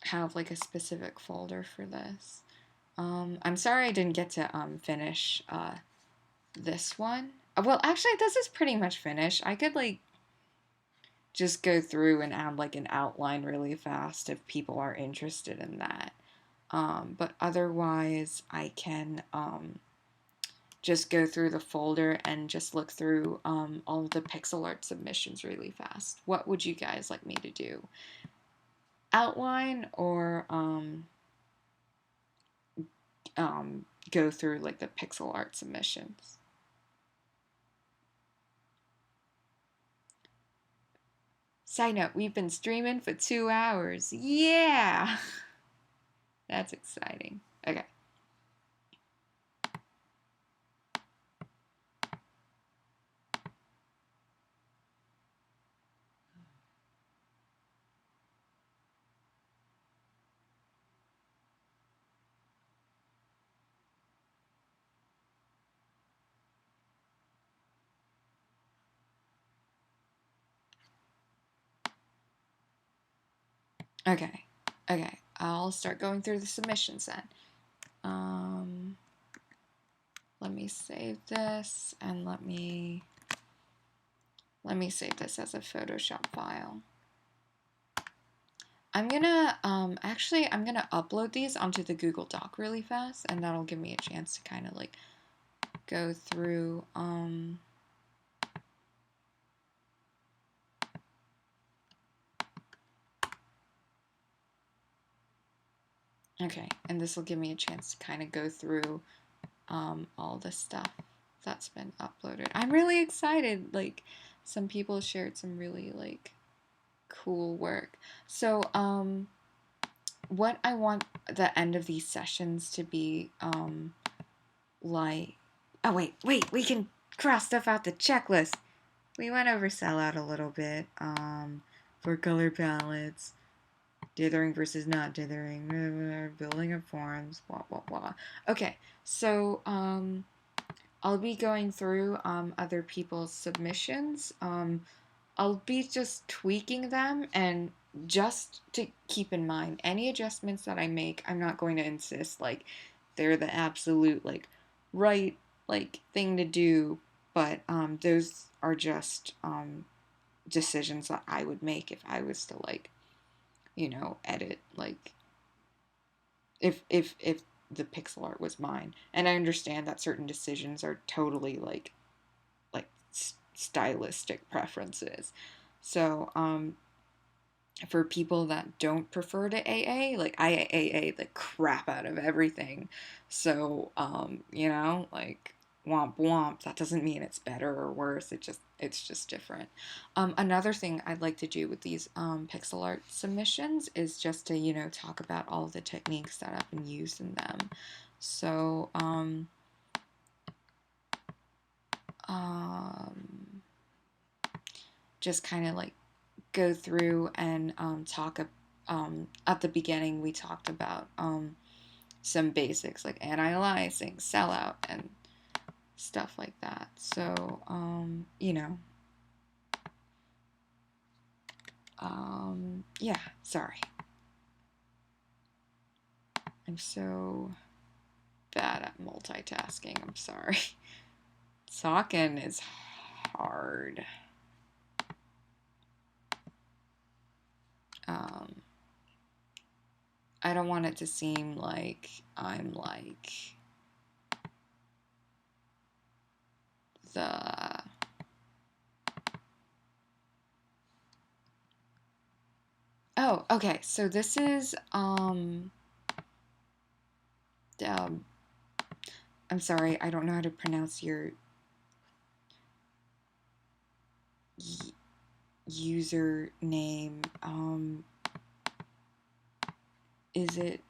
have like a specific folder for this. I'm sorry I didn't get to finish this one. Well, actually, this is pretty much finished. I could like just go through and add like an outline really fast if people are interested in that. But otherwise, I can just go through the folder and just look through all of the pixel art submissions really fast. What would you guys like me to do? Outline or go through like the pixel art submissions? Side note, we've been streaming for 2 hours. Yeah! That's exciting. Okay. Okay. Okay. I'll start going through the submissions then. Let me save this and let me save this as a Photoshop file. I'm gonna I'm gonna upload these onto the Google Doc really fast, and that'll give me a chance to kind of like go through okay, and this will give me a chance to kind of go through all the stuff that's been uploaded. I'm really excited. Like, some people shared some really like cool work. So what I want the end of these sessions to be like, oh wait, we can cross stuff out the checklist. We went over sellout a little bit for color palettes, dithering versus not dithering, building of forms, blah blah blah. Okay, so I'll be going through other people's submissions. I'll be just tweaking them, and just to keep in mind, any adjustments that I make, I'm not going to insist like they're the absolute like right like thing to do, but those are just decisions that I would make if I was to like, edit like if the pixel art was mine. And I understand that certain decisions are totally like stylistic preferences. So for people that don't prefer to AA, like I AA the crap out of everything. So like womp womp. That doesn't mean it's better or worse. It's just different. Another thing I'd like to do with these pixel art submissions is just to talk about all the techniques that have been used in them. So just kind of like go through and talk. At the beginning, we talked about some basics like anti-aliasing, sellout, and stuff like that. So, yeah, sorry. I'm so bad at multitasking. I'm sorry. Talking is hard. I don't want it to seem like I'm like the oh, okay. So this is I'm sorry, I don't know how to pronounce your username. Is it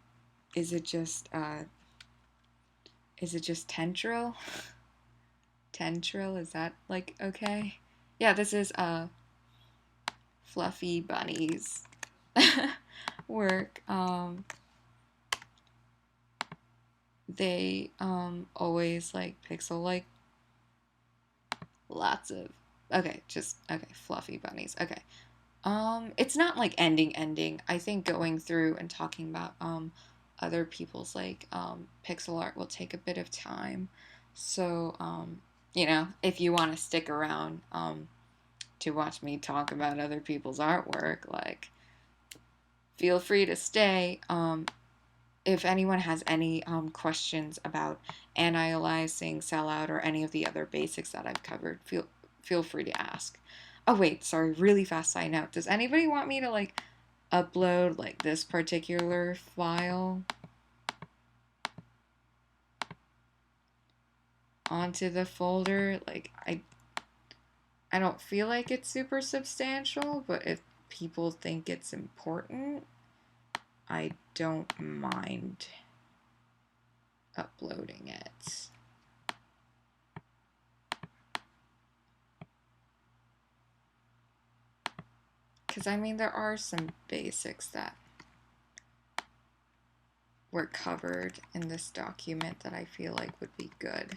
is it just Tentril? Tentril, is that like okay? Yeah, this is Fluffy Bunnies work. They always like pixel like lots of okay, just okay, Fluffy Bunnies. Okay. It's not like ending. I think going through and talking about other people's like pixel art will take a bit of time. So if you want to stick around to watch me talk about other people's artwork, like feel free to stay. If anyone has any questions about anti-aliasing, sellout, or any of the other basics that I've covered, feel free to ask. Oh wait, sorry, really fast side note. Does anybody want me to like upload like this particular file onto the folder? Like I don't feel like it's super substantial, but if people think it's important, I don't mind uploading it. Because I mean, there are some basics that were covered in this document that I feel like would be good.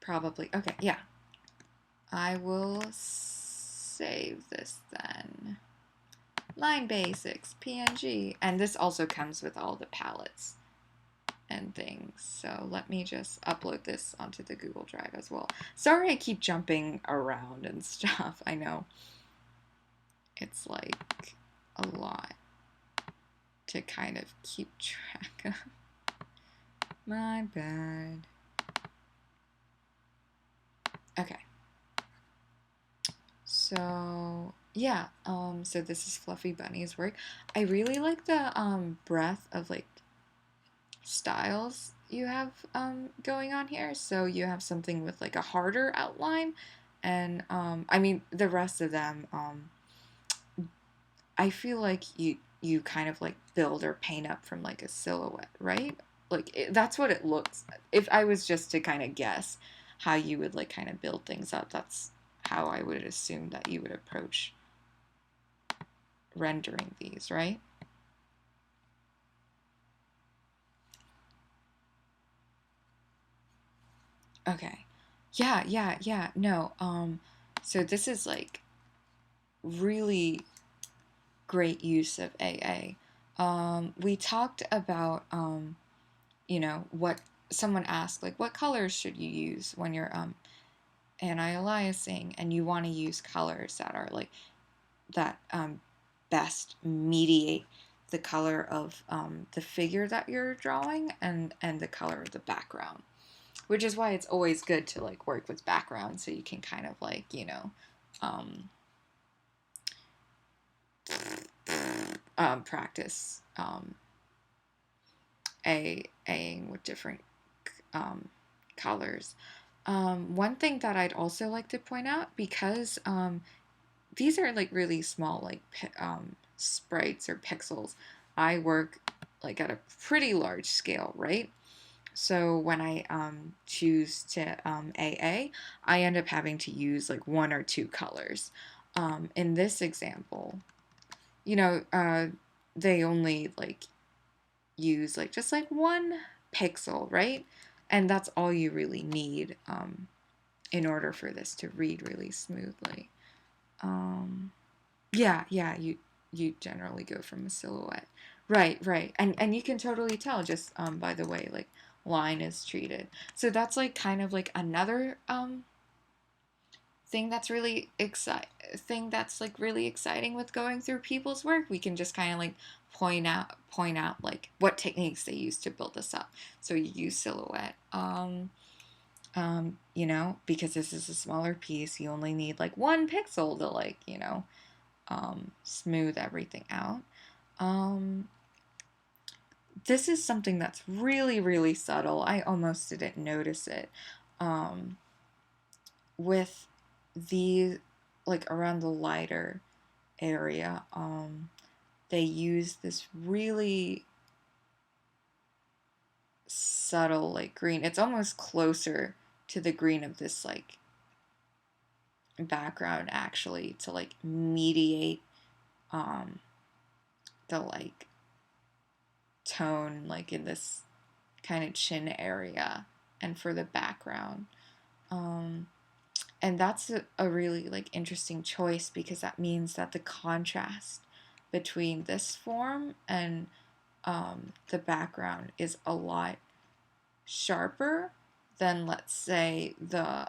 Probably. Okay, yeah. I will save this then. Line basics, PNG. And this also comes with all the palettes and things. So let me just upload this onto the Google Drive as well. Sorry I keep jumping around and stuff. I know it's like a lot to kind of keep track of. My bad. Okay. So yeah, so this is Fluffy Bunny's work. I really like the breadth of like styles you have going on here. So you have something with like a harder outline, and I mean the rest of them I feel like you kind of like build or paint up from like a silhouette, right? Like that's what it looks. If I was just to kind of guess how you would like kind of build things up, that's how I would assume that you would approach rendering these, right? Okay. Yeah. No. So this is like really great use of AA. We talked about what someone asked, like what colors should you use when you're anti-aliasing, and you want to use colors that are like that best mediate the color of the figure that you're drawing and the color of the background, which is why it's always good to like work with background so you can kind of like um, practice Aing with different um, colors. One thing that I'd also like to point out, because these are like really small like sprites or pixels, I work like at a pretty large scale, right? So when I choose to AA, I end up having to use like one or two colors. In this example, they only like use like just like one pixel, right? And that's all you really need in order for this to read really smoothly. Yeah, you generally go from a silhouette. Right. And you can totally tell just by the way like line is treated. So that's like kind of like another thing that's like really exciting with going through people's work. We can just kind of like point out like what techniques they use to build this up. So you use silhouette. Because this is a smaller piece, you only need like one pixel to like, smooth everything out. This is something that's really, really subtle. I almost didn't notice it. With the, like around the lighter area, they use this really subtle, like green. It's almost closer to the green of this, like, background actually to like mediate the like tone like in this kind of chin area and for the background. And that's a really like interesting choice because that means that the contrast between this form and the background is a lot sharper than, let's say, the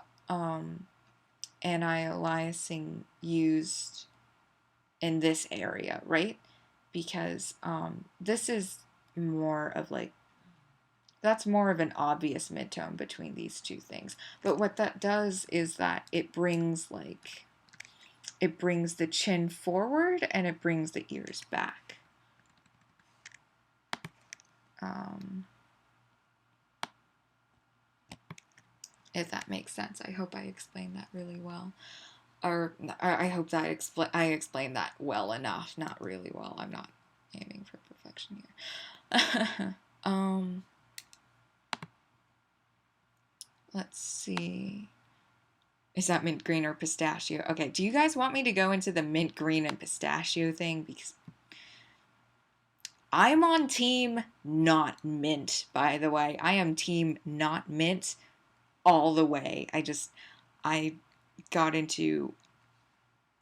anti-aliasing used in this area, right? Because this is more of like, that's more of an obvious midtone between these two things. But what that does is that it brings like, it brings the chin forward and it brings the ears back. If that makes sense. I hope I explained that really well. Or I hope that I explained that well enough. Not really well. I'm not aiming for perfection here. Let's see. Is that mint green or pistachio? Okay, do you guys want me to go into the mint green and pistachio thing? Because I'm on team not mint, by the way. I am team not mint all the way. I got into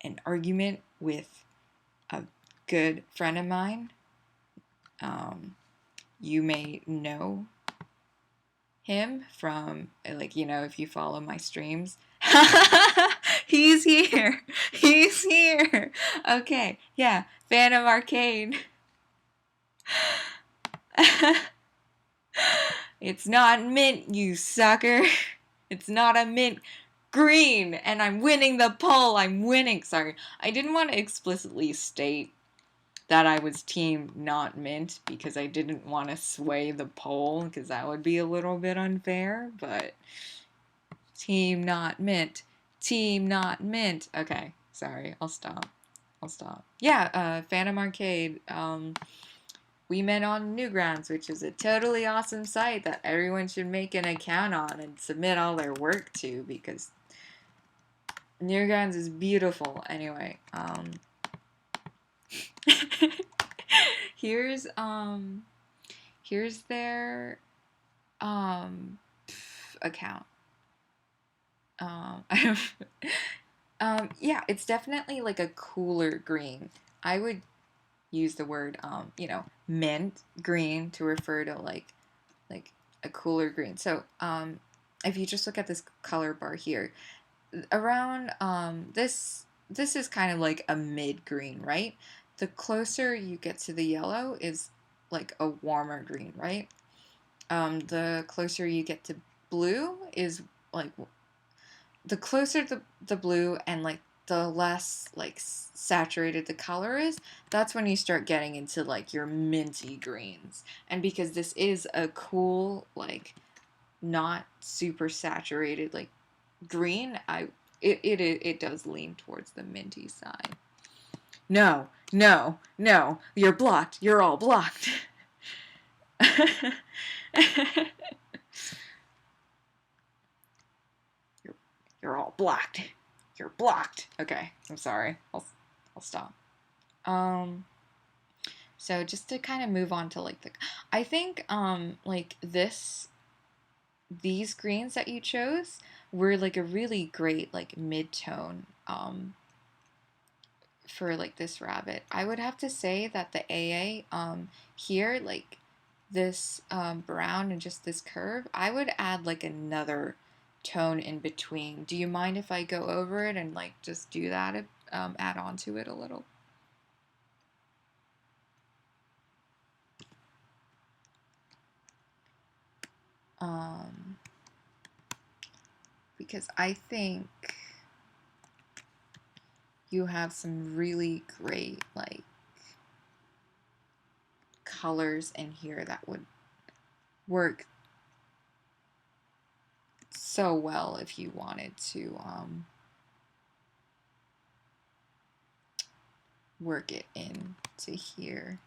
an argument with a good friend of mine. You may know him from, like, you know, if you follow my streams. He's here. He's here. Okay, yeah, Phantom Arcade. It's not mint, you sucker. It's not a mint green, and I'm winning the poll. I'm winning. Sorry, I didn't want to explicitly state that I was team not mint because I didn't want to sway the poll because that would be a little bit unfair, but team not mint. Team not mint. Okay, sorry, I'll stop. Yeah, Phantom Arcade. We met on Newgrounds, which is a totally awesome site that everyone should make an account on and submit all their work to because Newgrounds is beautiful. Anyway, here's their account. Yeah, it's definitely like a cooler green. I would use the word you know, mint green to refer to like a cooler green. So if you just look at this color bar here, around this is kind of like a mid green, right? The closer you get to the yellow is like a warmer green, right? The closer you get to blue is like, the closer the blue and like the less like saturated the color is, that's when you start getting into like your minty greens. And because this is a cool, like not super saturated like green, it does lean towards the minty side. No, you're blocked. You're all blocked. You're all blocked. You're blocked. Okay, I'm sorry. I'll stop. So just to kind of move on to like I think like these greens that you chose were like a really great like mid-tone for like this rabbit. I would have to say that the AA here, like this brown and just this curve, I would add like another tone in between. Do you mind if I go over it and like just do that, add on to it a little? Because I think you have some really great like colors in here that would work so well if you wanted to work it into here.